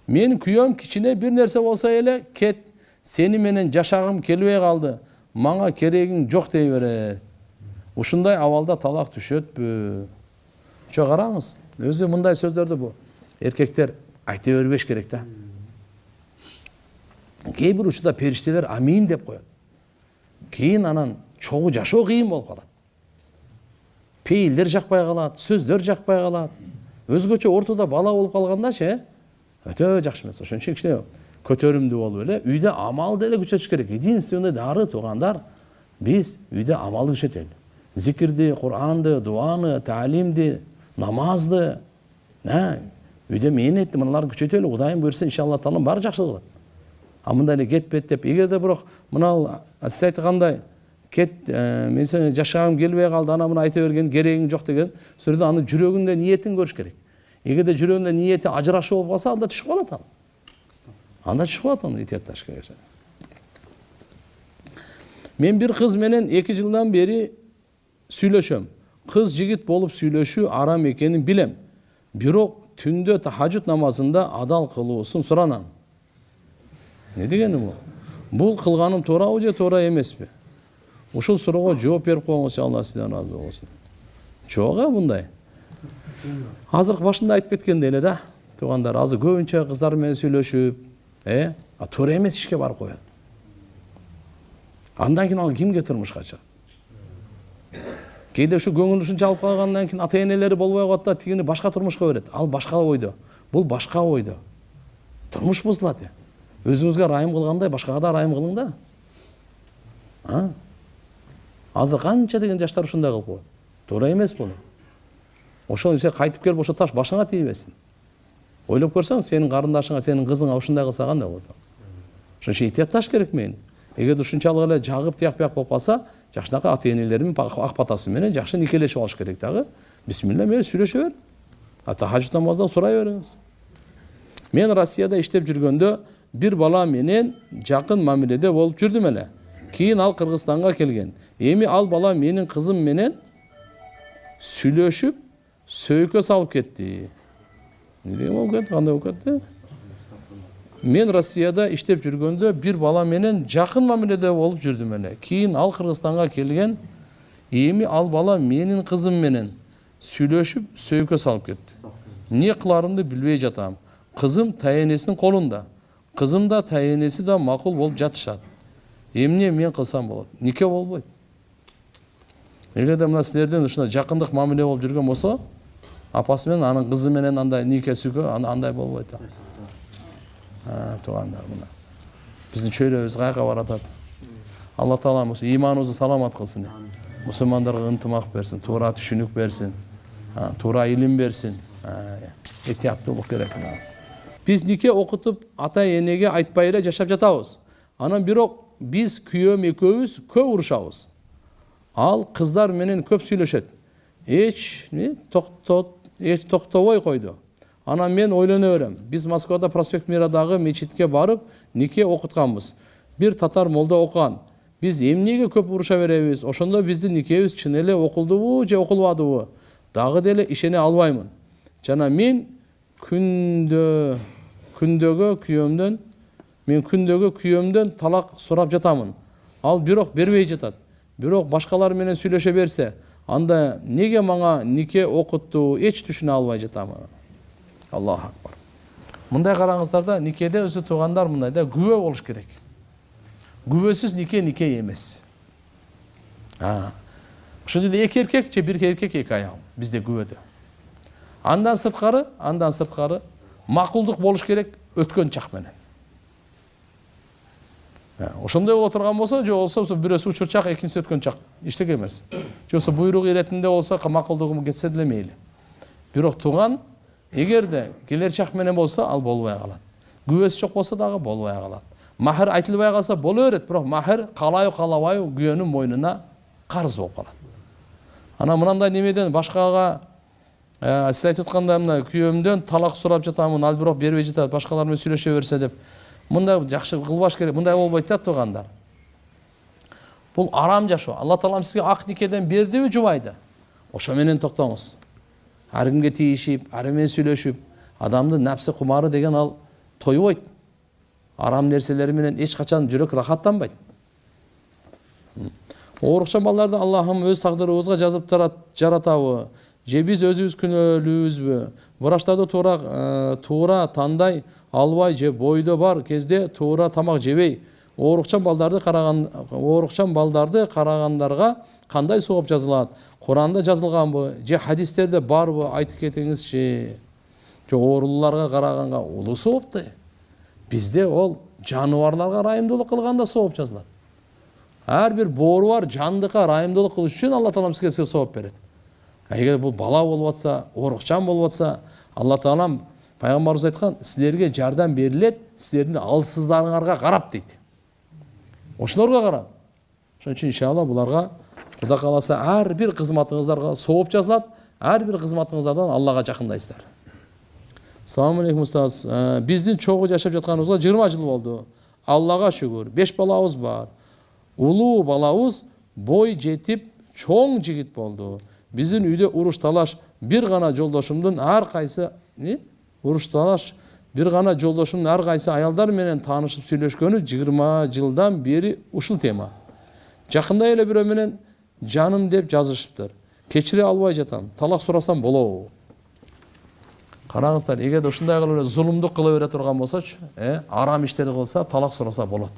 Мен күйөөм кичине бир нерсе болсо эле кет, сени менен жашагым келбей калды, мага керегиң жок дей берет. Ушундай абалда талак түшөтпү. Чо караңыз, өзү мындай сөздөрдү бу эркектер айта бербеш керек да. Кээ бир учурда периштелер амин деп коет. Кийин анан чогуу жашоо кыйын болуп калат. Пейилдер жакпай калат, сөздөр жакпай калат. Өзгөчө ортодо бала болуп калгандачы, өтө жакшы эмес. Ошон үчүн кичине көтөрүмдүү болуп эле үйдө амалды эле күчөтүш керек. Единственный дары туугандар, биз үйдө амалды күчөтөлү. Зикирди, Куранды, дуаны, таалимди, намазды, үйдө мээнетти мыналарды күчөтөлү. Кудайым буйрса, иншалла таалам баары жакшы кылат. А мындай эле кетпет деп, эгерде бирок мына сиз айткандай кет, мен сени жашагым келбей калды, ана мына айта берген керегиң жок деген сөздө аны жүрөгүндө ниетин көрүш керек. Эгерде жүрөгүндө ниети ажырашуу болуп калса, анда түшүп калат ал. Анда түшүп калат аны итиятташ керек. Мен бир кыз менен 2 жылдан бери сүйлөшөм. Кыз жигит болуп сүйлөшүү арам экенин билем. Бирок түндө тахажжуд намазында адал кылуусун суранам. Не дегени бул? Бул кылганым туурабы же туура эмеспи? Ушул суроого жооп берип коюңуз, Алла сизден разы болсун. Жок мындай. Азыркы башында айтып кеткендей эле да, туугандар, азыр көбүнчө кыздар менен сүйлөшүп, туура эмес ишке барып коет. Андан кийин ал кимге турмушка чыгат? Кээде ушу көңүл ушунча алып калгандан кийин ата-энелери болбой калат да, тигини башка турмушка берет. Ал башка ойдо. Бул башка ойдо. Турмуш бузулат. Өзүңүзгө райым кылгандай башкага да райым кылың да. Азыр канча деген жаштар ушундай кылып коет. Туура эмес бул. Ошол иши кайтып келип ошо таш башыңа тийбесин. Ойлоп көрсөң, сенин карындашыңа, сенин кызыңа ушундай кылса кандай болот? Ошон үчүн иhtiyатташ керек мен. Эгерде ушунчалык эле жагып тияк-бияк болуп калса, жакшынакай ата-энелери менен, ак батасы менен жакшы никелешип алыш керек дагы. Бисмилла менен сүйлөшө бер. Тахажжуд намаздан сурай бериңиз. Мен Россияда иштеп жүргөндө бир бала менен жакын мамиледе болуп жүрдүм эле. Кийин ал Кыргызстанга келген. Эми ал бала менин кызым менен сүйлөшүп, сөйкө салып кетти. Эмне болуп кетти? Кандай болуп кетти? Мен Россияда иштеп жүргөндө бир бала менен жакын мамиледе болуп жүрдүм эле. Кийин ал Кыргызстанга келген. Эми ал бала менин кызым менен сүйлөшүп, сөйкө салып кетти. Не кыларымды билбей жатам. Кызым таянесинин колунда. Кызым да таянеси да макул болуп жатышат. Эмне мен кылсам болот? Нике болбойт. Эгерде мына силерден ушундай жакындык мамиле болуп жүргөн болсо, апасы менен анын кызы менен андай нике сүкө андай болбойт. Туугандар, мына биздин чөйрөбүз каяка баратат. Алла таала ыйманыбызды саламат кылсын. Мусулмандарга ынтымак берсин, туура түшүнүк берсин, туура илим берсин. Этияттуулук керек. Биз нике окутуп ата-энеге айтпай эле жашап жатабыз. Анан бирок биз күйөөм экөөбүз көп урушабыз. Ал кыздар менен көп сүйлөшөт. Эч токтобой койду. Анан мен ойлоно берем. Биз Москвада Проспект Мирадагы мечитке барып нике окутканбыз. Бир татар молда окуган. Биз эмнеге көп уруша беребиз? Ошондо биздин никебиз чын эле окулдубу же окулбадыбы? Дагы деле ишене албаймын. Жана мен күндөгө күйөөмдөн талак сурап жатамын. Ал бирок бербей жатат. Бирок башкалар менен сүйлөшө берсе, анда неге мага нике окутту, эч түшүнө албай жатам. Аллаху акбар. Мындай караңыздар да, никеде өзү туугандар мындай да күбө болуш керек. Күбөсүз нике эмес. Ошондо эки эркек же бир эркек эки аял бизде күбөдө. Андан сырткары макулдук болуш керек өткөн чак менен. Ошондой боло турган болсо, же болсо бирөөсү учур чак, экинчиси өткөн чак. Иштек эмес. Же болсо буйрук иретинде болсо, макулдугум кетсе деле мейли. Бирок тууган эгерде келер чак менен болсо, ал болбой калат. Күбөсү жок болсо дагы болбой калат. Махыр айтылбай калса боло берет, бирок махыр калайбы калабайбы күйөөнүн мойнуна карыз болуп калат. Анан мындай немеден башкага сиз айтып аткандай мына күйөөмдөн талак сурап жатамын, ал бирок бербей жатат, башкалар менен сүйлөшө берсе деп. Мындай жакшы кылбаш керек, мындай болбойт да туугандар. Бул арам жашоо. Алла таалам сизге ак никеден бердиби, жубайды. Ошо менен токтоңуз. Ар кимге тийишип, ар менен сүйлөшүп, адамдын напсы кумары деген ал тойбойт. Арам нерселери менен эч качан жүрөк рахаттанбайт. Оорукчан балдарды Аллахым өз тагдырыбызга жазып жаратабы, же биз өзүбүз күнөөлүүбүзбү? Врачтарды туура тандай албай же бойдо бар кезде туура тамак жебей, оорукчан балдарды карагандарга кандай сооп жазылат? Куранда жазылганбы, же хадистерде барбы? Айтып кетиңизчи. Же ооруларга караганга улуу сооп да. Bizde ol жаныбарларга райымдуулук кылганда сооп жазылат. Ар бир боору бар жандыкка райымдуулук кылыш үчүн Алла Таалам сизге сооп берет. Эгер бул бала болуп атса, оорукчан болуп атса, Алла Таалам пайгамбарыбыз айткан, силерге жардам берилет, силердин алсыздарыңарга карап дейт. Ошолорго карап. Ошон үчүн иншалла буларга Кудай кааласа ар бир кызматыңыздарга сооп жазылат, ар бир кызматыңыздардан Аллага жакындайсыздар. Assalamu alaikum ustaz. Биздин чогуу жашап жатканыбызга 20 жыл болду. Аллага шүгүр. 5 балабыз бар. Улуу балабыз бой жетип, чоң жигит болду. Биздин үйдө уруш талаш бир гана жолдошумдун ар кайсы аялдар менен таанышып сүйлөшкөнү 20 жылдан бери ушул тема. Жакында эле бирөө менен жаным деп жазышыптыр. Кечире албай жатам. Талак сурасам болобу? Караңыздар, эгер ушундай кылып зулумдук кыла бере турган болсочу, арам иштерди кылса, талак сураса болот.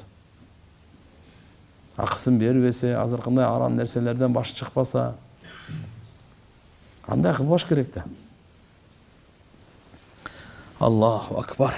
Акысын бербесе, азыркындай арам нерселерден башы чыкпаса, кандай кылбаш керек да? Аллаху акбар.